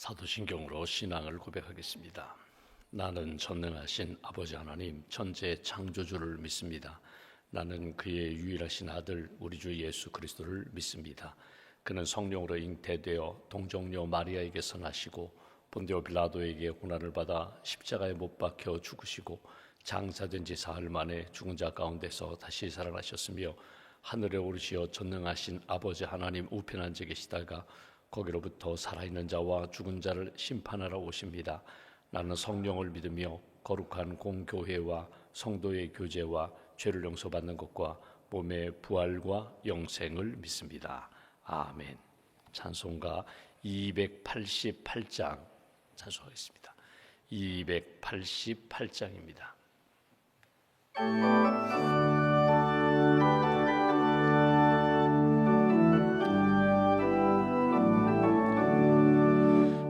사도신경으로 신앙을 고백하겠습니다. 나는 전능하신 아버지 하나님 천지의 창조주를 믿습니다. 나는 그의 유일하신 아들 우리 주 예수 그리스도를 믿습니다. 그는 성령으로 잉태되어 동정녀 마리아에게서 나시고 본디오 빌라도에게 고난을 받아 십자가에 못 박혀 죽으시고 장사된 지 사흘 만에 죽은 자 가운데서 다시 살아나셨으며 하늘에 오르시어 전능하신 아버지 하나님 우편에 앉아 계시다가 거기로부터 살아있는 자와 죽은 자를 심판하러 오십니다. 나는 성령을 믿으며 거룩한 공교회와 성도의 교제와 죄를 용서받는 것과 몸의 부활과 영생을 믿습니다. 아멘. 찬송가 288장 찬송하겠습니다. 288장입니다.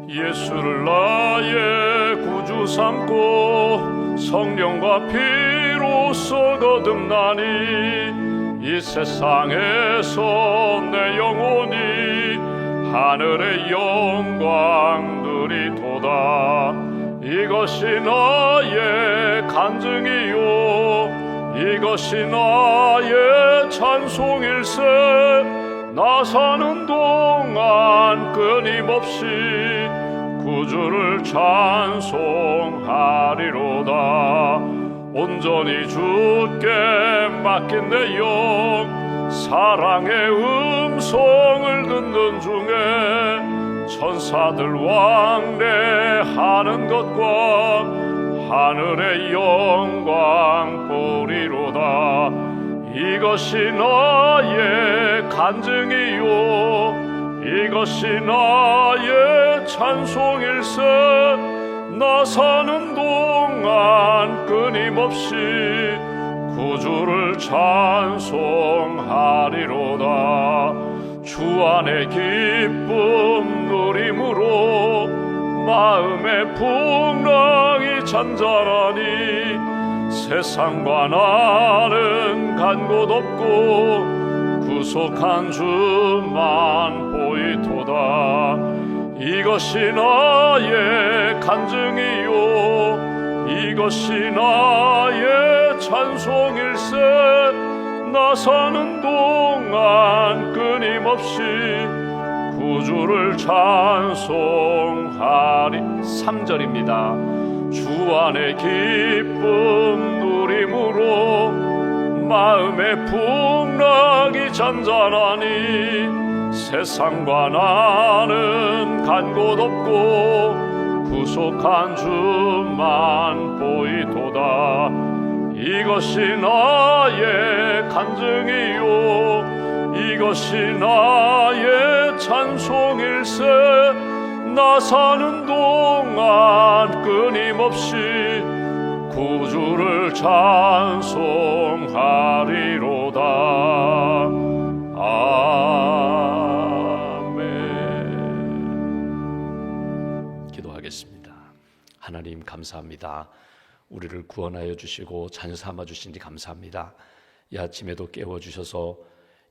예수를 나의 구주 삼고 성령과 피로써 거듭나니 이 세상에서 내 영혼이 하늘의 영광 누리도다. 이것이 나의 간증이요 이것이 나의 찬송일세. 나 사는 동안 끊임없이 구주를 찬송하리로다. 온전히 주께 맡긴 내 영 사랑의 음성을 듣는 중에 천사들 왕래하는 것과 하늘의 영광 보리로다. 이것이 나의 간증이요 이것이 나의 찬송일세. 나 사는 동안 끊임없이 구주를 찬송하리로다. 주 안의 기쁨 누림으로 마음의 풍랑이 잔잔하니 세상과 나는 간 곳 없고 구속한 주만 보이도다. 이것이 나의 간증이요 이것이 나의 찬송일세. 나 사는 동안 끊임없이 구주를 찬송하리. 3절입니다. 주 안의 기쁨 누림으로 마음의 풍랑이 잔잔하니 세상과 나는 간 곳 없고 구속한 주만 보이도다. 이것이 나의 간증이요 이것이 나의 찬송일세. 나 사는 동안 끊임없이 구주를 찬송하리로다. 아멘. 기도하겠습니다. 하나님 감사합니다. 우리를 구원하여 주시고 자녀 삼아 주시니 감사합니다. 이 아침에도 깨워주셔서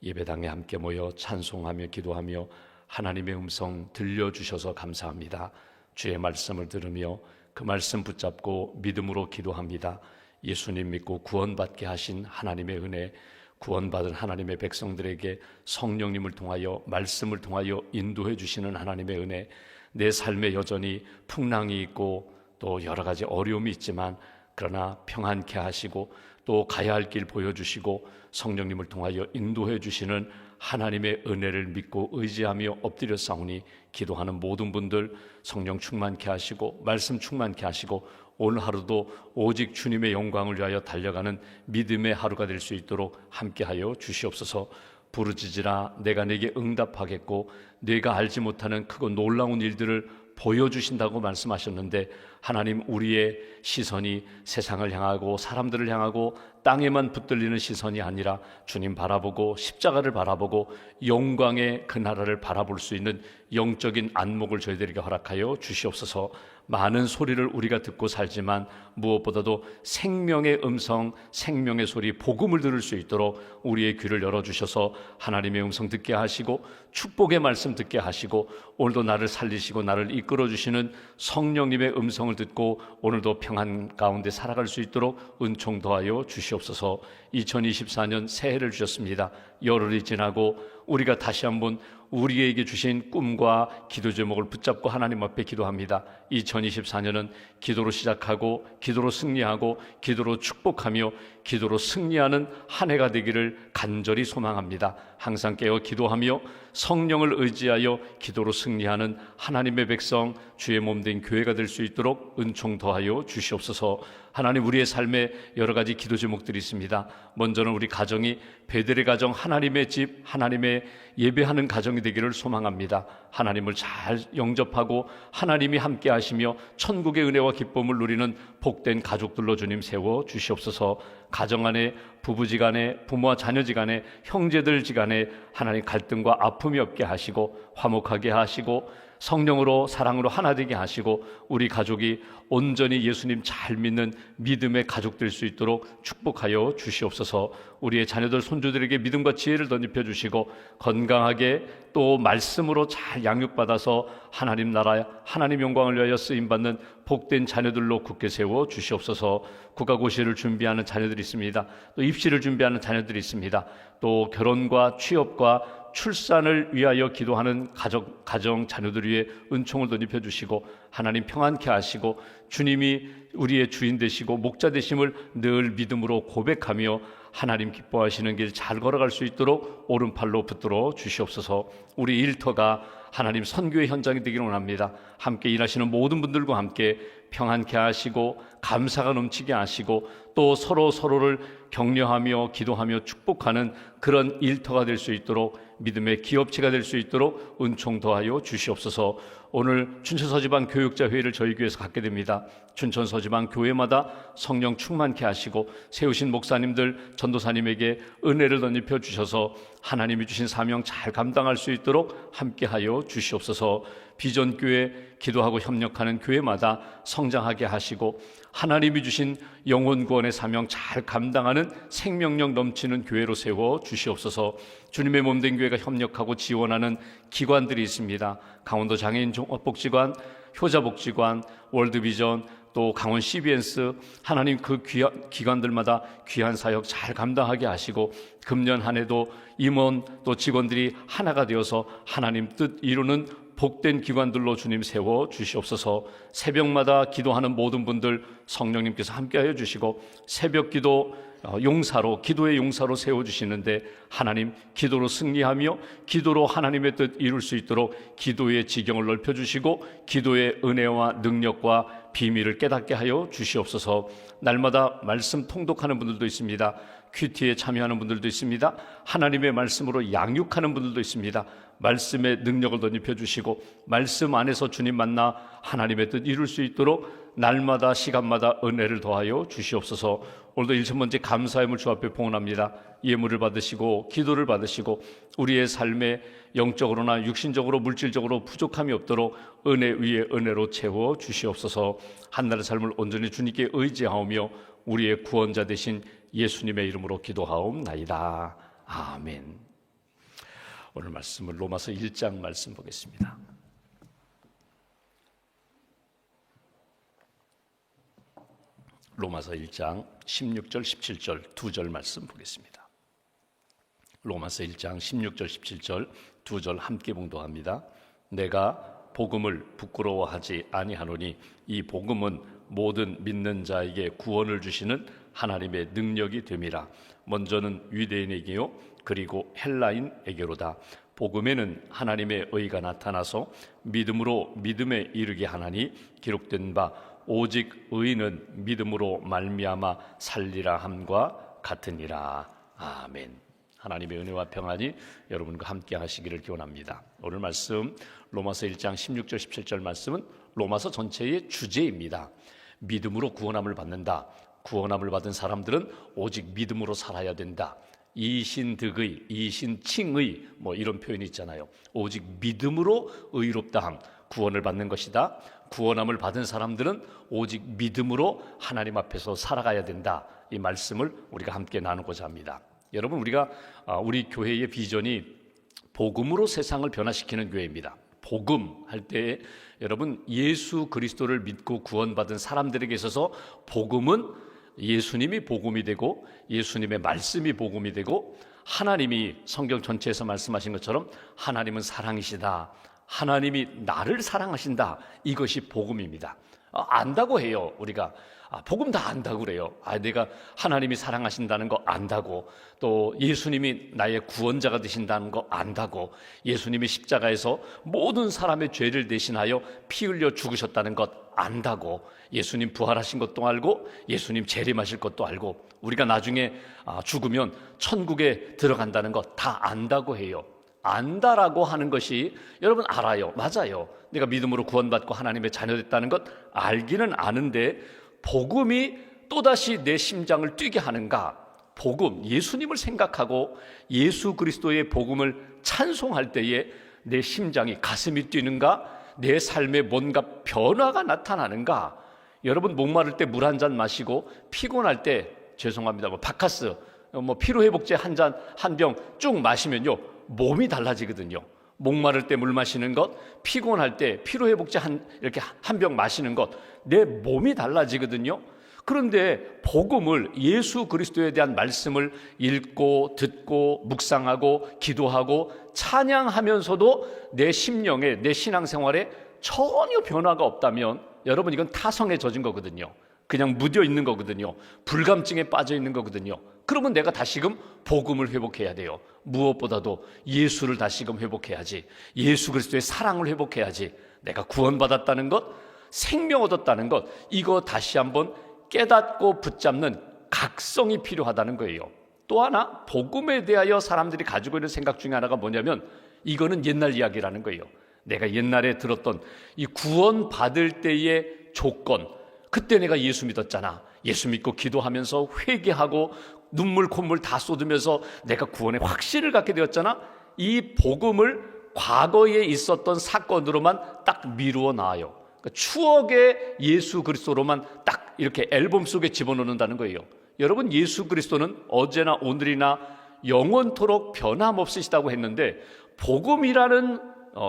예배당에 함께 모여 찬송하며 기도하며 하나님의 음성 들려주셔서 감사합니다. 주의 말씀을 들으며 그 말씀 붙잡고 믿음으로 기도합니다. 예수님 믿고 구원받게 하신 하나님의 은혜, 구원받은 하나님의 백성들에게 성령님을 통하여 말씀을 통하여 인도해 주시는 하나님의 은혜, 내 삶에 여전히 풍랑이 있고 또 여러 가지 어려움이 있지만 그러나 평안케 하시고 또 가야 할 길 보여주시고 성령님을 통하여 인도해 주시는 하나님의 은혜를 믿고 의지하며 엎드려 싸우니 기도하는 모든 분들 성령 충만케 하시고 말씀 충만케 하시고 오늘 하루도 오직 주님의 영광을 위하여 달려가는 믿음의 하루가 될 수 있도록 함께하여 주시옵소서. 부르짖으라 내가 네게 응답하겠고 네가 알지 못하는 크고 놀라운 일들을 보여주신다고 말씀하셨는데 하나님 우리의 시선이 세상을 향하고 사람들을 향하고 땅에만 붙들리는 시선이 아니라 주님 바라보고 십자가를 바라보고 영광의 그 나라를 바라볼 수 있는 영적인 안목을 저희들에게 허락하여 주시옵소서. 많은 소리를 우리가 듣고 살지만 무엇보다도 생명의 음성, 생명의 소리, 복음을 들을 수 있도록 우리의 귀를 열어주셔서 하나님의 음성 듣게 하시고 축복의 말씀 듣게 하시고 오늘도 나를 살리시고 나를 이끌어주시는 성령님의 음성을 듣고 오늘도 평안 가운데 살아갈 수 있도록 은총 더하여 주시옵소서. 2024년 새해를 주셨습니다. 열흘이 지나고 우리가 다시 한번 우리에게 주신 꿈과 기도 제목을 붙잡고 하나님 앞에 기도합니다. 2024년은 기도로 시작하고 기도로 승리하고 기도로 축복하며 기도로 승리하는 한 해가 되기를 간절히 소망합니다. 항상 깨어 기도하며 성령을 의지하여 기도로 승리하는 하나님의 백성, 주의 몸된 교회가 될 수 있도록 은총 더하여 주시옵소서. 하나님, 우리의 삶에 여러 가지 기도 제목들이 있습니다. 먼저는 우리 가정이 베델의 가정, 하나님의 집, 하나님의 예배하는 가정이 되기를 소망합니다. 하나님을 잘 영접하고 하나님이 함께 하시며 천국의 은혜와 기쁨을 누리는 복된 가족들로 주님 세워 주시옵소서. 가정 안에, 부부지간에, 부모와 자녀지간에, 형제들지간에 하나님 갈등과 아픔이 없게 하시고 화목하게 하시고 성령으로 사랑으로 하나 되게 하시고 우리 가족이 온전히 예수님 잘 믿는 믿음의 가족 될 수 있도록 축복하여 주시옵소서. 우리의 자녀들 손주들에게 믿음과 지혜를 덧입혀 주시고 건강하게 또 말씀으로 잘 양육받아서 하나님 나라 하나님 영광을 위하여 쓰임받는 복된 자녀들로 굳게 세워 주시옵소서. 국가고시를 준비하는 자녀들이 있습니다. 또 입시를 준비하는 자녀들이 있습니다. 또 결혼과 취업과 출산을 위하여 기도하는 가정 자녀들 위해 은총을 덧입혀 주시고 하나님 평안케 하시고 주님이 우리의 주인 되시고 목자 되심을 늘 믿음으로 고백하며 하나님 기뻐하시는 길 잘 걸어갈 수 있도록 오른팔로 붙들어 주시옵소서. 우리 일터가 하나님 선교의 현장이 되기를 원합니다. 함께 일하시는 모든 분들과 함께 평안케 하시고 감사가 넘치게 하시고 또 서로를 격려하며 기도하며 축복하는 그런 일터가 될 수 있도록 믿음의 기업체가 될 수 있도록 은총 더하여 주시옵소서. 오늘 춘천서지방 교육자 회의를 저희 교회에서 갖게 됩니다. 춘천서지방 교회마다 성령 충만케 하시고 세우신 목사님들, 전도사님에게 은혜를 덧입혀 주셔서 하나님이 주신 사명 잘 감당할 수 있도록 함께하여 주시옵소서. 비전교회 기도하고 협력하는 교회마다 성장하게 하시고 하나님이 주신 영혼 구원의 사명 잘 감당하는 생명력 넘치는 교회로 세워 주시옵소서. 주님의 몸된 교회가 협력하고 지원하는 기관들이 있습니다. 강원도 장애인 종합복지관, 효자복지관, 월드비전, 또 강원 CBS 하나님 그 기관들마다 귀한 사역 잘 감당하게 하시고 금년 한 해도 임원 또 직원들이 하나가 되어서 하나님 뜻 이루는 복된 기관들로 주님 세워 주시옵소서. 새벽마다 기도하는 모든 분들 성령님께서 함께하여 주시고 새벽기도 용사로 기도의 용사로 세워주시는데 하나님 기도로 승리하며 기도로 하나님의 뜻 이룰 수 있도록 기도의 지경을 넓혀주시고 기도의 은혜와 능력과 비밀을 깨닫게 하여 주시옵소서. 날마다 말씀 통독하는 분들도 있습니다. 큐티에 참여하는 분들도 있습니다. 하나님의 말씀으로 양육하는 분들도 있습니다. 말씀의 능력을 덧입혀 주시고 말씀 안에서 주님 만나 하나님의 뜻 이룰 수 있도록 날마다 시간마다 은혜를 더하여 주시옵소서. 오늘도 일천번째 감사함을 주 앞에 봉헌합니다. 예물을 받으시고 기도를 받으시고 우리의 삶에 영적으로나 육신적으로 물질적으로 부족함이 없도록 은혜 위에 은혜로 채워 주시옵소서. 한날의 삶을 온전히 주님께 의지하오며 우리의 구원자 되신 예수님의 이름으로 기도하옵나이다. 아멘. 오늘 말씀을 로마서 1장 말씀 보겠습니다. 로마서 1장 16절 17절 두 절 말씀 보겠습니다. 로마서 1장 16절 17절 두 절 함께 봉독합니다. 내가 복음을 부끄러워하지 아니하노니 이 복음은 모든 믿는 자에게 구원을 주시는 하나님의 능력이 됨이라. 먼저는 유대인에게요 그리고 헬라인에게로다. 복음에는 하나님의 의가 나타나서 믿음으로 믿음에 이르게 하나니 기록된 바 오직 의인은 믿음으로 말미암아 살리라 함과 같으니라. 아멘. 하나님의 은혜와 평안이 여러분과 함께 하시기를 기원합니다. 오늘 말씀 로마서 1장 16절 17절 말씀은 로마서 전체의 주제입니다. 믿음으로 구원함을 받는다. 구원함을 받은 사람들은 오직 믿음으로 살아야 된다. 이신득의, 이신칭의 이런 표현이 있잖아요. 오직 믿음으로 의롭다함, 구원을 받는 것이다. 구원함을 받은 사람들은 오직 믿음으로 하나님 앞에서 살아가야 된다. 이 말씀을 우리가 함께 나누고자 합니다. 여러분, 우리 교회의 비전이 복음으로 세상을 변화시키는 교회입니다. 복음 할 때 여러분, 예수 그리스도를 믿고 구원받은 사람들에게 있어서 복음은 예수님이 복음이 되고 예수님의 말씀이 복음이 되고 하나님이 성경 전체에서 말씀하신 것처럼 하나님은 사랑이시다. 하나님이 나를 사랑하신다. 이것이 복음입니다. 안다고 해요. 우리가 복음 다 안다고 그래요. 내가 하나님이 사랑하신다는 거 안다고, 또 예수님이 나의 구원자가 되신다는 거 안다고, 예수님이 십자가에서 모든 사람의 죄를 대신하여 피 흘려 죽으셨다는 것 안다고, 예수님 부활하신 것도 알고 예수님 재림하실 것도 알고, 우리가 나중에 죽으면 천국에 들어간다는 것 다 안다고 해요. 안다라고 하는 것이 여러분 알아요. 맞아요. 내가 믿음으로 구원받고 하나님의 자녀됐다는 것 알기는 아는데, 복음이 또다시 내 심장을 뛰게 하는가? 복음, 예수님을 생각하고 예수 그리스도의 복음을 찬송할 때에 내 심장이, 가슴이 뛰는가? 내 삶에 뭔가 변화가 나타나는가? 여러분, 목마를 때 물 한 잔 마시고 피곤할 때, 죄송합니다, 바카스, 피로회복제 한 병 쭉 마시면요 몸이 달라지거든요. 목마를 때 물 마시는 것, 피곤할 때 피로회복제 이렇게 한 병 마시는 것, 내 몸이 달라지거든요. 그런데 복음을, 예수 그리스도에 대한 말씀을 읽고 듣고 묵상하고 기도하고 찬양하면서도 내 심령에, 내 신앙생활에 전혀 변화가 없다면 여러분, 이건 타성에 젖은 거거든요. 그냥 묻어 있는 거거든요. 불감증에 빠져 있는 거거든요. 그러면 내가 다시금 복음을 회복해야 돼요. 무엇보다도 예수를 다시금 회복해야지. 예수 그리스도의 사랑을 회복해야지. 내가 구원받았다는 것, 생명 얻었다는 것, 이거 다시 한번 깨닫고 붙잡는 각성이 필요하다는 거예요. 또 하나, 복음에 대하여 사람들이 가지고 있는 생각 중에 하나가 뭐냐면, 이거는 옛날 이야기라는 거예요. 내가 옛날에 들었던 이 구원받을 때의 조건, 그때 내가 예수 믿었잖아. 예수 믿고 기도하면서 회개하고 눈물 콧물 다 쏟으면서 내가 구원의 확신을 갖게 되었잖아. 이 복음을 과거에 있었던 사건으로만 딱 미루어 놔요. 그러니까 추억의 예수 그리스도로만 딱 이렇게 앨범 속에 집어넣는다는 거예요. 여러분, 예수 그리스도는 어제나 오늘이나 영원토록 변함없으시다고 했는데, 복음이라는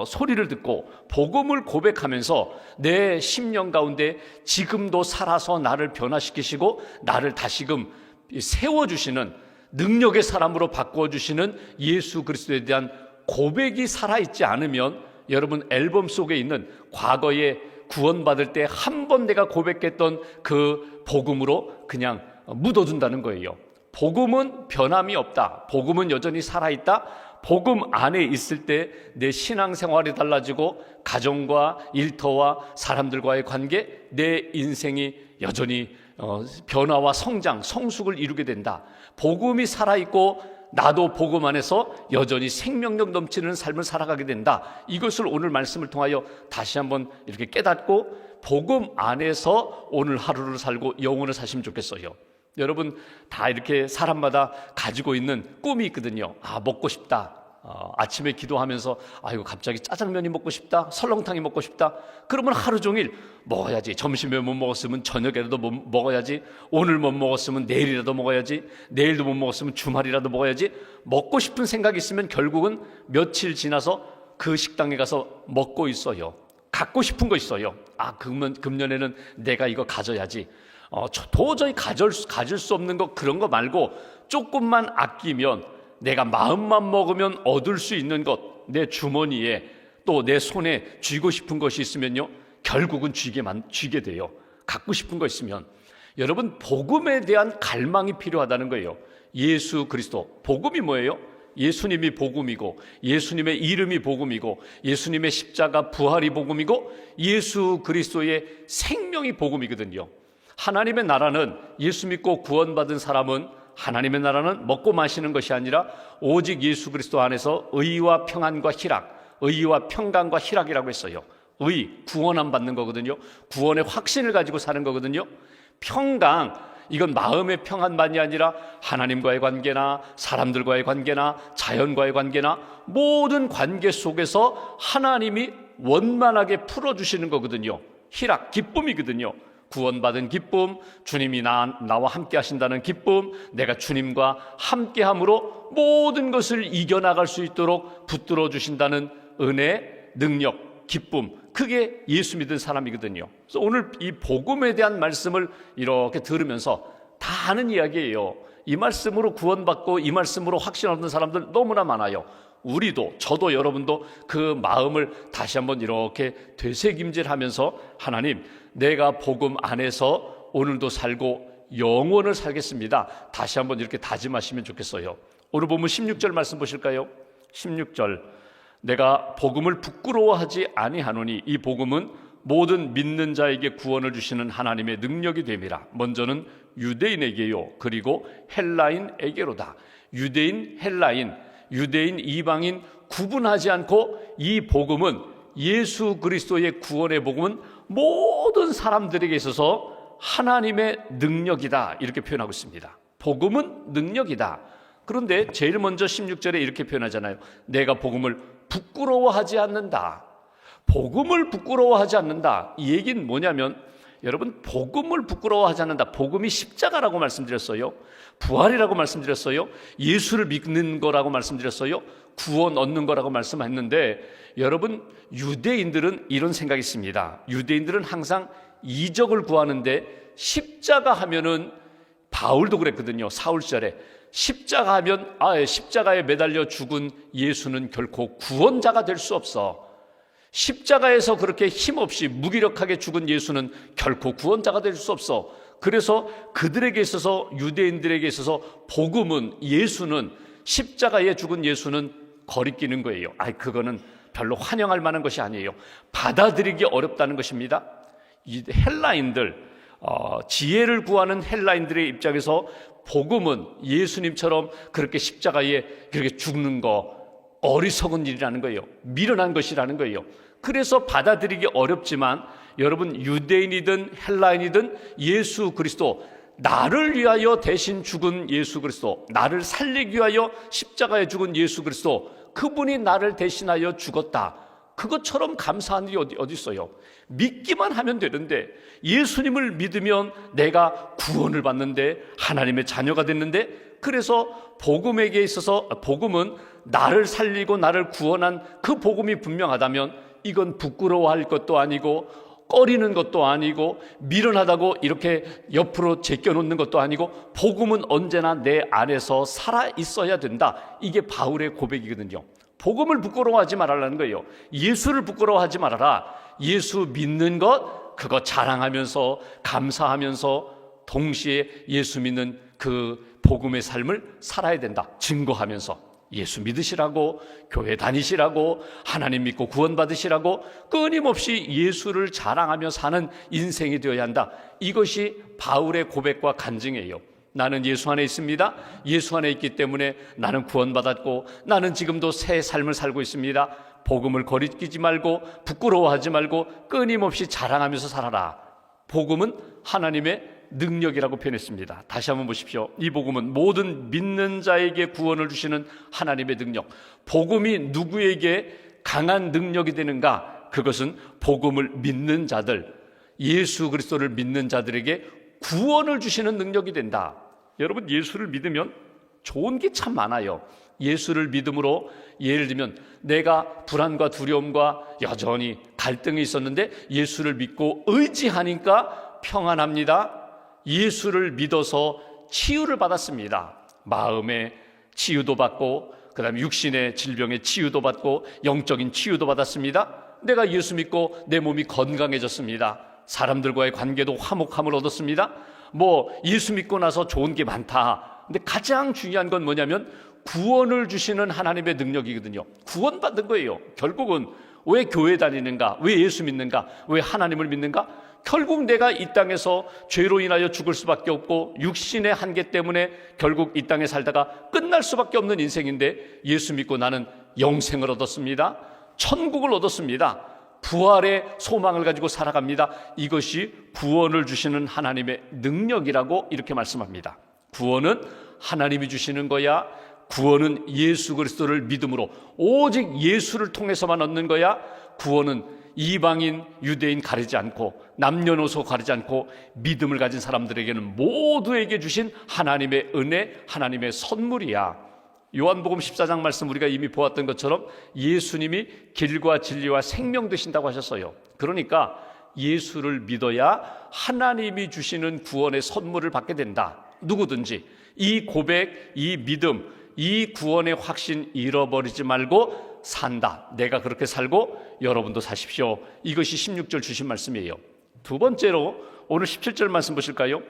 소리를 듣고 복음을 고백하면서 내 심령 가운데 지금도 살아서 나를 변화시키시고 나를 다시금 세워주시는, 능력의 사람으로 바꿔주시는 예수 그리스도에 대한 고백이 살아있지 않으면, 여러분, 앨범 속에 있는 과거에 구원받을 때 한 번 내가 고백했던 그 복음으로 그냥 묻어둔다는 거예요. 복음은 변함이 없다. 복음은 여전히 살아있다. 복음 안에 있을 때 내 신앙생활이 달라지고 가정과 일터와 사람들과의 관계, 내 인생이 여전히 변화와 성장, 성숙을 이루게 된다. 복음이 살아있고 나도 복음 안에서 여전히 생명력 넘치는 삶을 살아가게 된다. 이것을 오늘 말씀을 통하여 다시 한번 이렇게 깨닫고 복음 안에서 오늘 하루를 살고 영혼을 사시면 좋겠어요. 여러분, 다 이렇게 사람마다 가지고 있는 꿈이 있거든요. 먹고 싶다. 아침에 기도하면서 이거 갑자기 짜장면이 먹고 싶다, 설렁탕이 먹고 싶다. 그러면 하루 종일 먹어야지. 점심에 못 먹었으면 저녁에라도 먹어야지. 오늘 못 먹었으면 내일이라도 먹어야지. 내일도 못 먹었으면 주말이라도 먹어야지. 먹고 싶은 생각이 있으면 결국은 며칠 지나서 그 식당에 가서 먹고 있어요. 갖고 싶은 거 있어요. 금년에는 내가 이거 가져야지. 도저히 가질 수 없는 거, 그런 거 말고 조금만 아끼면, 내가 마음만 먹으면 얻을 수 있는 것, 내 주머니에 또 내 손에 쥐고 싶은 것이 있으면요, 결국은 쥐게 돼요. 갖고 싶은 거 있으면. 여러분, 복음에 대한 갈망이 필요하다는 거예요. 예수 그리스도, 복음이 뭐예요? 예수님이 복음이고, 예수님의 이름이 복음이고, 예수님의 십자가 부활이 복음이고, 예수 그리스도의 생명이 복음이거든요. 하나님의 나라는, 예수 믿고 구원받은 사람은 하나님의 나라는 먹고 마시는 것이 아니라 오직 예수 그리스도 안에서 의와 평안과 희락, 의와 평강과 희락이라고 했어요. 의, 구원함 받는 거거든요. 구원의 확신을 가지고 사는 거거든요. 평강, 이건 마음의 평안만이 아니라 하나님과의 관계나 사람들과의 관계나 자연과의 관계나 모든 관계 속에서 하나님이 원만하게 풀어주시는 거거든요. 희락, 기쁨이거든요. 구원받은 기쁨, 주님이 나와 함께 하신다는 기쁨, 내가 주님과 함께함으로 모든 것을 이겨나갈 수 있도록 붙들어 주신다는 은혜, 능력, 기쁨, 그게 예수 믿은 사람이거든요. 그래서 오늘 이 복음에 대한 말씀을 이렇게 들으면서 다 아는 이야기예요. 이 말씀으로 구원받고 이 말씀으로 확신 얻는 사람들 너무나 많아요. 우리도, 저도, 여러분도 그 마음을 다시 한번 이렇게 되새김질하면서 하나님, 내가 복음 안에서 오늘도 살고 영원을 살겠습니다. 다시 한번 이렇게 다짐하시면 좋겠어요. 오늘 보면 16절 말씀 보실까요? 16절, 내가 복음을 부끄러워하지 아니하노니 이 복음은 모든 믿는 자에게 구원을 주시는 하나님의 능력이 됨이라. 먼저는 유대인에게요, 그리고 헬라인에게로다. 유대인, 헬라인, 유대인, 이방인 구분하지 않고 이 복음은, 예수 그리스도의 구원의 복음은 모든 사람들에게 있어서 하나님의 능력이다, 이렇게 표현하고 있습니다. 복음은 능력이다. 그런데 제일 먼저 16절에 이렇게 표현하잖아요. 내가 복음을 부끄러워하지 않는다. 복음을 부끄러워하지 않는다. 이 얘기는 뭐냐면, 여러분, 복음을 부끄러워하지 않는다. 복음이 십자가라고 말씀드렸어요. 부활이라고 말씀드렸어요. 예수를 믿는 거라고 말씀드렸어요. 구원 얻는 거라고 말씀했는데, 여러분, 유대인들은 이런 생각이 있습니다. 유대인들은 항상 이적을 구하는데 십자가 하면은, 바울도 그랬거든요. 사울 시절에 십자가 하면 십자가에 매달려 죽은 예수는 결코 구원자가 될 수 없어. 십자가에서 그렇게 힘없이 무기력하게 죽은 예수는 결코 구원자가 될 수 없어. 그래서 그들에게 있어서, 유대인들에게 있어서 복음은, 예수는, 십자가에 죽은 예수는 거리끼는 거예요. 그거는 별로 환영할 만한 것이 아니에요. 받아들이기 어렵다는 것입니다. 이 헬라인들, 지혜를 구하는 헬라인들의 입장에서 복음은 예수님처럼 그렇게 십자가에 그렇게 죽는 거 어리석은 일이라는 거예요. 미련한 것이라는 거예요. 그래서 받아들이기 어렵지만, 여러분, 유대인이든 헬라인이든 예수 그리스도, 나를 위하여 대신 죽은 예수 그리스도, 나를 살리기 위하여 십자가에 죽은 예수 그리스도, 그분이 나를 대신하여 죽었다. 그것처럼 감사한 일이 어디 있어요? 믿기만 하면 되는데, 예수님을 믿으면 내가 구원을 받는데, 하나님의 자녀가 됐는데, 그래서 복음에게 있어서, 복음은 나를 살리고 나를 구원한 그 복음이 분명하다면 이건 부끄러워할 것도 아니고 꺼리는 것도 아니고 미련하다고 이렇게 옆으로 제껴놓는 것도 아니고, 복음은 언제나 내 안에서 살아 있어야 된다. 이게 바울의 고백이거든요. 복음을 부끄러워하지 말라는 거예요. 예수를 부끄러워하지 말아라. 예수 믿는 것, 그거 자랑하면서 감사하면서 동시에 예수 믿는 그 복음의 삶을 살아야 된다. 증거하면서 예수 믿으시라고, 교회 다니시라고, 하나님 믿고 구원 받으시라고 끊임없이 예수를 자랑하며 사는 인생이 되어야 한다. 이것이 바울의 고백과 간증이에요. 나는 예수 안에 있습니다. 예수 안에 있기 때문에 나는 구원받았고, 나는 지금도 새 삶을 살고 있습니다. 복음을 거리끼지 말고 부끄러워하지 말고 끊임없이 자랑하면서 살아라. 복음은 하나님의 능력이라고 표현했습니다. 다시 한번 보십시오. 이 복음은 모든 믿는 자에게 구원을 주시는 하나님의 능력. 복음이 누구에게 강한 능력이 되는가? 그것은 복음을 믿는 자들, 예수 그리스도를 믿는 자들에게 구원을 주시는 능력이 된다. 여러분, 예수를 믿으면 좋은 게 참 많아요. 예수를 믿음으로, 예를 들면 내가 불안과 두려움과 여전히 갈등이 있었는데 예수를 믿고 의지하니까 평안합니다. 예수를 믿어서 치유를 받았습니다. 마음의 치유도 받고, 그 다음에 육신의 질병의 치유도 받고, 영적인 치유도 받았습니다. 내가 예수 믿고 내 몸이 건강해졌습니다. 사람들과의 관계도 화목함을 얻었습니다. 예수 믿고 나서 좋은 게 많다. 근데 가장 중요한 건 뭐냐면 구원을 주시는 하나님의 능력이거든요. 구원받은 거예요. 결국은 왜 교회 다니는가? 왜 예수 믿는가? 왜 하나님을 믿는가? 결국 내가 이 땅에서 죄로 인하여 죽을 수밖에 없고 육신의 한계 때문에 결국 이 땅에 살다가 끝날 수밖에 없는 인생인데, 예수 믿고 나는 영생을 얻었습니다. 천국을 얻었습니다. 부활의 소망을 가지고 살아갑니다. 이것이 구원을 주시는 하나님의 능력이라고 이렇게 말씀합니다. 구원은 하나님이 주시는 거야. 구원은 예수 그리스도를 믿음으로 오직 예수를 통해서만 얻는 거야. 구원은 이방인, 유대인 가리지 않고 남녀노소 가리지 않고 믿음을 가진 사람들에게는 모두에게 주신 하나님의 은혜, 하나님의 선물이야. 요한복음 14장 말씀 우리가 이미 보았던 것처럼 예수님이 길과 진리와 생명 되신다고 하셨어요. 그러니까 예수를 믿어야 하나님이 주시는 구원의 선물을 받게 된다. 누구든지 이 고백, 이 믿음, 이 구원의 확신 잃어버리지 말고 산다. 내가 그렇게 살고 여러분도 사십시오. 이것이 16절 주신 말씀이에요. 두 번째로 오늘 17절 말씀 보실까요?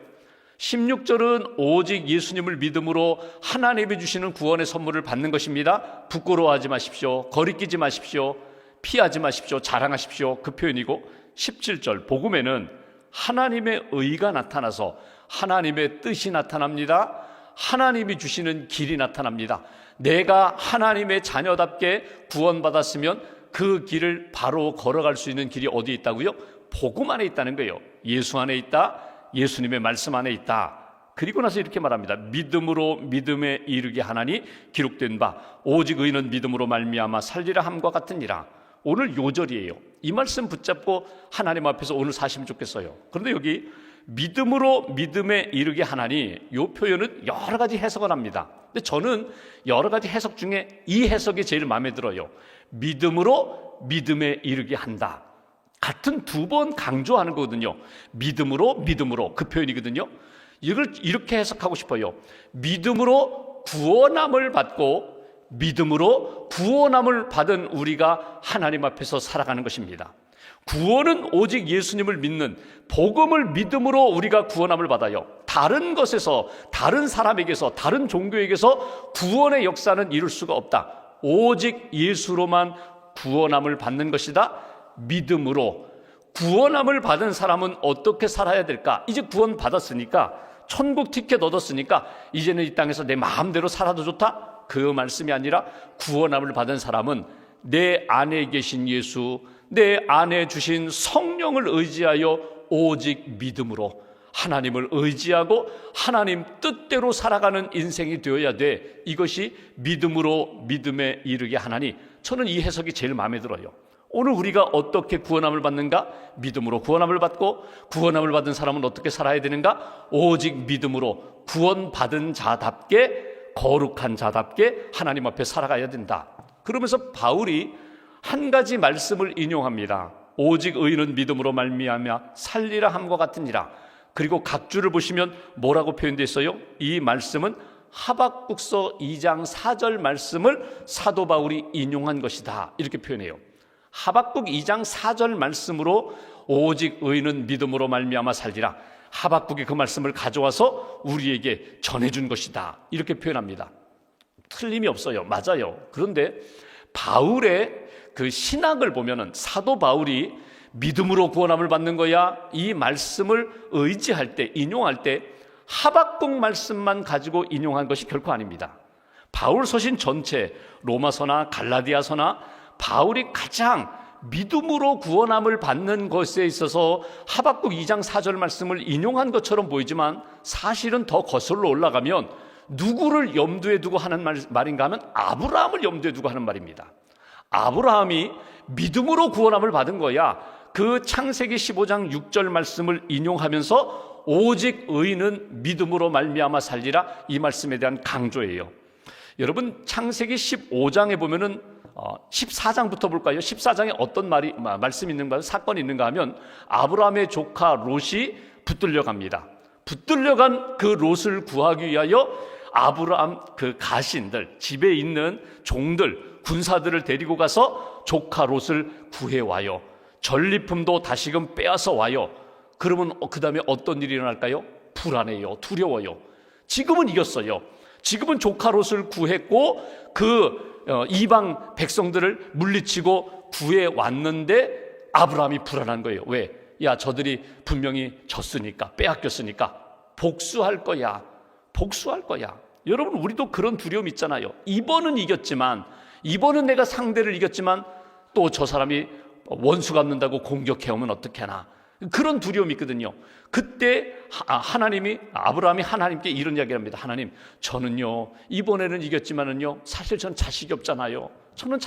16절은 오직 예수님을 믿음으로 하나님이 주시는 구원의 선물을 받는 것입니다. 부끄러워하지 마십시오. 거리끼지 마십시오. 피하지 마십시오. 자랑하십시오. 그 표현이고, 17절 복음에는 하나님의 의가 나타나서 하나님의 뜻이 나타납니다. 하나님이 주시는 길이 나타납니다. 내가 하나님의 자녀답게 구원받았으면 그 길을 바로 걸어갈 수 있는 길이 어디에 있다고요? 복음 안에 있다는 거예요. 예수 안에 있다. 예수님의 말씀 안에 있다. 그리고 나서 이렇게 말합니다. 믿음으로 믿음에 이르게 하나니 기록된 바 오직 의인은 믿음으로 말미암아 살리라 함과 같으니라. 오늘 요절이에요. 이 말씀 붙잡고 하나님 앞에서 오늘 사시면 좋겠어요. 그런데 여기 믿음으로 믿음에 이르게 하나니, 이 표현은 여러 가지 해석을 합니다. 근데 저는 여러 가지 해석 중에 이 해석이 제일 마음에 들어요. 믿음으로 믿음에 이르게 한다. 같은 두 번 강조하는 거거든요. 믿음으로 그 표현이거든요. 이걸 이렇게 해석하고 싶어요. 믿음으로 구원함을 받고 믿음으로 구원함을 받은 우리가 하나님 앞에서 살아가는 것입니다. 구원은 오직 예수님을 믿는 복음을 믿음으로 우리가 구원함을 받아요. 다른 것에서, 다른 사람에게서, 다른 종교에게서 구원의 역사는 이룰 수가 없다. 오직 예수로만 구원함을 받는 것이다. 믿음으로 구원함을 받은 사람은 어떻게 살아야 될까? 이제 구원 받았으니까, 천국 티켓 얻었으니까 이제는 이 땅에서 내 마음대로 살아도 좋다? 그 말씀이 아니라 구원함을 받은 사람은 내 안에 계신 예수, 내 안에 주신 성령을 의지하여 오직 믿음으로 하나님을 의지하고 하나님 뜻대로 살아가는 인생이 되어야 돼. 이것이 믿음으로 믿음에 이르게 하나니, 저는 이 해석이 제일 마음에 들어요. 오늘 우리가 어떻게 구원함을 받는가? 믿음으로 구원함을 받고, 구원함을 받은 사람은 어떻게 살아야 되는가? 오직 믿음으로 구원받은 자답게, 거룩한 자답게 하나님 앞에 살아가야 된다. 그러면서 바울이 한 가지 말씀을 인용합니다. 오직 의인은 믿음으로 말미암아 살리라 함과 같으니라. 그리고 각주를 보시면 뭐라고 표현되어 있어요? 이 말씀은 하박국서 2장 4절 말씀을 사도 바울이 인용한 것이다. 이렇게 표현해요. 하박국 2장 4절 말씀으로 오직 의인은 믿음으로 말미암아 살리라. 하박국이 그 말씀을 가져와서 우리에게 전해준 것이다. 이렇게 표현합니다. 틀림이 없어요. 맞아요. 그런데 바울의 그 신학을 보면은, 사도 바울이 믿음으로 구원함을 받는 거야, 이 말씀을 의지할 때, 인용할 때 하박국 말씀만 가지고 인용한 것이 결코 아닙니다. 바울 서신 전체, 로마서나 갈라디아서나 바울이 가장 믿음으로 구원함을 받는 것에 있어서 하박국 2장 4절 말씀을 인용한 것처럼 보이지만, 사실은 더 거슬러 올라가면 누구를 염두에 두고 하는 말인가 하면 아브라함을 염두에 두고 하는 말입니다. 아브라함이 믿음으로 구원함을 받은 거야. 그 창세기 15장 6절 말씀을 인용하면서 오직 의인은 믿음으로 말미암아 살리라, 이 말씀에 대한 강조예요. 여러분, 창세기 15장에 보면은 14장부터 볼까요? 14장에 어떤 말씀이 있는가, 사건이 있는가 하면, 아브라함의 조카 롯이 붙들려 갑니다. 붙들려간 그 롯을 구하기 위하여 아브라함 그 가신들, 집에 있는 종들, 군사들을 데리고 가서 조카 롯을 구해와요. 전리품도 다시금 빼앗아 와요. 그러면 그 다음에 어떤 일이 일어날까요? 불안해요. 두려워요. 지금은 이겼어요. 지금은 조카 롯을 구했고 그 이방 백성들을 물리치고 구해왔는데 아브라함이 불안한 거예요. 왜? 야, 저들이 분명히 졌으니까, 빼앗겼으니까 복수할 거야. 복수할 거야. 여러분, 우리도 그런 두려움 있잖아요. 이번은 이겼지만, 이번은 내가 상대를 이겼지만 또 저 사람이 원수 갚는다고 공격해오면 어떡하나, 그런 두려움이 있거든요. 그때 아브라함이 하나님께 이런 이야기를 합니다. 하나님, 저는요 이번에는 이겼지만은요 사실 전 자식이 없잖아요. 저는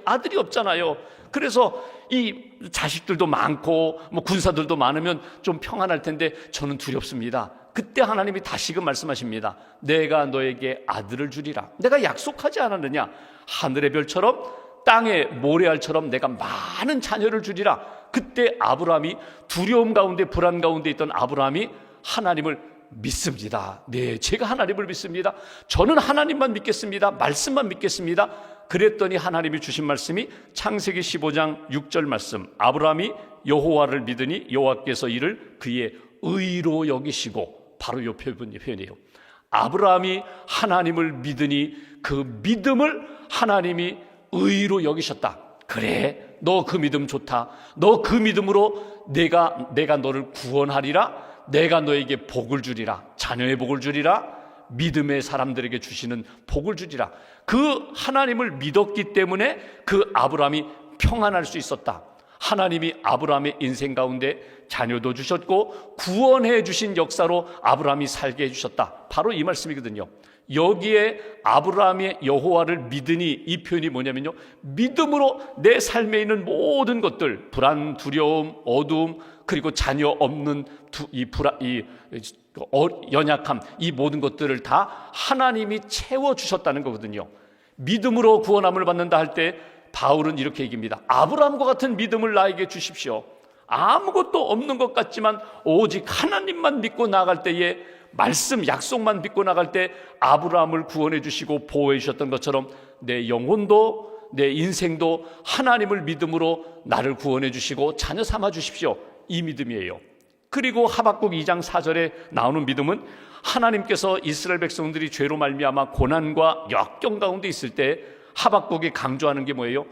아들이 없잖아요. 그래서 이 자식들도 많고 군사들도 많으면 좀 평안할 텐데 저는 두렵습니다. 그때 하나님이 다시금 말씀하십니다. 내가 너에게 아들을 주리라. 내가 약속하지 않았느냐? 하늘의 별처럼 땅의 모래알처럼 내가 많은 자녀를 주리라. 그때 아브라함이 두려움 가운데 불안 가운데 있던 아브라함이 하나님을 믿습니다. 네, 제가 하나님을 믿습니다. 저는 하나님만 믿겠습니다. 말씀만 믿겠습니다. 그랬더니 하나님이 주신 말씀이 창세기 15장 6절 말씀. 아브라함이 여호와를 믿으니 여호와께서 이를 그의 의로 여기시고, 바로 이 표현이에요. 아브라함이 하나님을 믿으니 그 믿음을 하나님이 의로 여기셨다. 그래, 너 그 믿음 좋다. 너 그 믿음으로 내가 너를 구원하리라. 내가 너에게 복을 주리라. 자녀의 복을 주리라. 믿음의 사람들에게 주시는 복을 주리라. 그 하나님을 믿었기 때문에 그 아브라함이 평안할 수 있었다. 하나님이 아브라함의 인생 가운데 자녀도 주셨고 구원해 주신 역사로 아브라함이 살게 해주셨다. 바로 이 말씀이거든요. 여기에 아브라함의 여호와를 믿으니, 이 표현이 뭐냐면요, 믿음으로 내 삶에 있는 모든 것들, 불안, 두려움, 어두움, 그리고 자녀 없는 연약함, 이 모든 것들을 다 하나님이 채워주셨다는 거거든요. 믿음으로 구원함을 받는다 할 때 바울은 이렇게 얘기합니다. 아브라함과 같은 믿음을 나에게 주십시오. 아무것도 없는 것 같지만 오직 하나님만 믿고 나아갈 때에, 말씀 약속만 믿고 나갈 때 아브라함을 구원해 주시고 보호해 주셨던 것처럼 내 영혼도 내 인생도 하나님을 믿음으로 나를 구원해 주시고 자녀 삼아 주십시오. 이 믿음이에요. 그리고 하박국 2장 4절에 나오는 믿음은 하나님께서 이스라엘 백성들이 죄로 말미암아 고난과 역경 가운데 있을 때 하박국이 강조하는 게 뭐예요?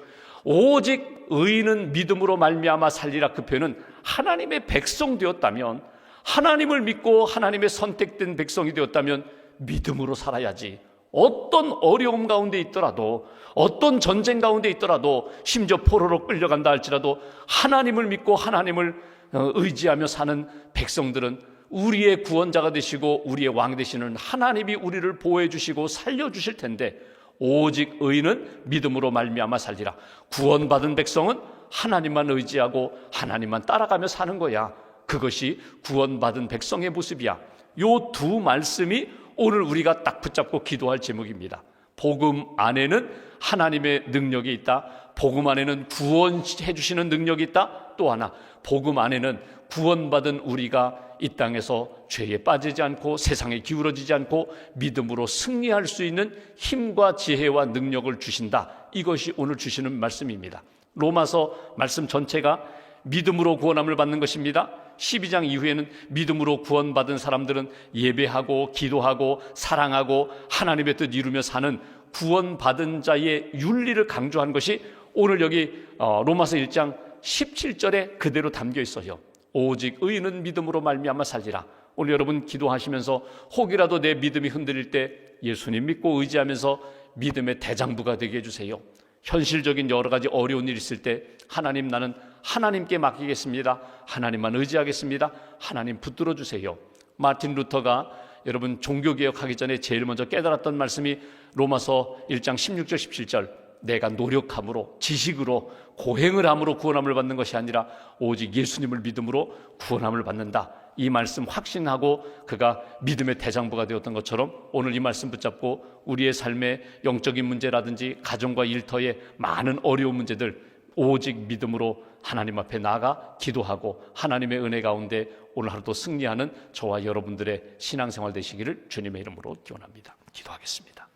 오직 의인은 믿음으로 말미암아 살리라. 그 표현은 하나님의 백성 되었다면, 하나님을 믿고 하나님의 선택된 백성이 되었다면 믿음으로 살아야지. 어떤 어려움 가운데 있더라도, 어떤 전쟁 가운데 있더라도, 심지어 포로로 끌려간다 할지라도 하나님을 믿고 하나님을 의지하며 사는 백성들은 우리의 구원자가 되시고 우리의 왕 되시는 하나님이 우리를 보호해 주시고 살려주실 텐데, 오직 의인은 믿음으로 말미암아 살리라. 구원받은 백성은 하나님만 의지하고 하나님만 따라가며 사는 거야. 그것이 구원받은 백성의 모습이야. 요 두 말씀이 오늘 우리가 딱 붙잡고 기도할 제목입니다. 복음 안에는 하나님의 능력이 있다. 복음 안에는 구원해 주시는 능력이 있다. 또 하나, 복음 안에는 구원받은 우리가 이 땅에서 죄에 빠지지 않고 세상에 기울어지지 않고 믿음으로 승리할 수 있는 힘과 지혜와 능력을 주신다. 이것이 오늘 주시는 말씀입니다. 로마서 말씀 전체가 믿음으로 구원함을 받는 것입니다. 12장 이후에는 믿음으로 구원받은 사람들은 예배하고 기도하고 사랑하고 하나님의 뜻 이루며 사는 구원받은 자의 윤리를 강조한 것이 오늘 여기 로마서 1장 17절에 그대로 담겨 있어요. 오직 의인은 믿음으로 말미암아 살리라. 오늘 여러분 기도하시면서 혹이라도 내 믿음이 흔들릴 때 예수님 믿고 의지하면서 믿음의 대장부가 되게 해주세요. 현실적인 여러 가지 어려운 일 있을 때 하나님, 나는 하나님께 맡기겠습니다. 하나님만 의지하겠습니다. 하나님 붙들어 주세요. 마틴 루터가 여러분 종교개혁하기 전에 제일 먼저 깨달았던 말씀이 로마서 1장 16절 17절, 내가 노력함으로 지식으로 고행을 함으로 구원함을 받는 것이 아니라 오직 예수님을 믿음으로 구원함을 받는다. 이 말씀 확신하고 그가 믿음의 대장부가 되었던 것처럼 오늘 이 말씀 붙잡고 우리의 삶의 영적인 문제라든지 가정과 일터의 많은 어려운 문제들 오직 믿음으로 하나님 앞에 나아가 기도하고 하나님의 은혜 가운데 오늘 하루도 승리하는 저와 여러분들의 신앙생활 되시기를 주님의 이름으로 기원합니다. 기도하겠습니다.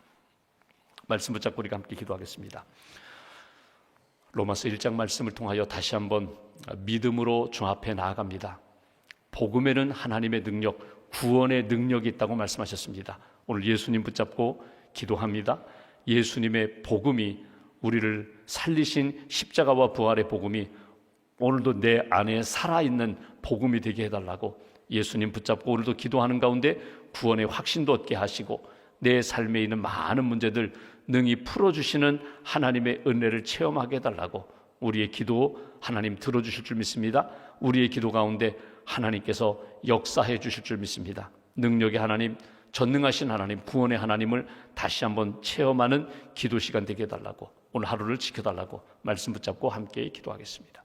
말씀 붙잡고 우리가 함께 기도하겠습니다. 로마서 1장 말씀을 통하여 다시 한번 믿음으로 주 앞에 나아갑니다. 복음에는 하나님의 능력, 구원의 능력이 있다고 말씀하셨습니다. 오늘 예수님 붙잡고 기도합니다. 예수님의 복음이, 우리를 살리신 십자가와 부활의 복음이 오늘도 내 안에 살아있는 복음이 되게 해달라고 예수님 붙잡고 오늘도 기도하는 가운데 구원의 확신도 얻게 하시고 내 삶에 있는 많은 문제들 능히 풀어주시는 하나님의 은혜를 체험하게 해달라고 우리의 기도 하나님 들어주실 줄 믿습니다. 우리의 기도 가운데 하나님께서 역사해 주실 줄 믿습니다. 능력의 하나님, 전능하신 하나님, 구원의 하나님을 다시 한번 체험하는 기도 시간 되게 해달라고, 오늘 하루를 지켜달라고 말씀 붙잡고 함께 기도하겠습니다.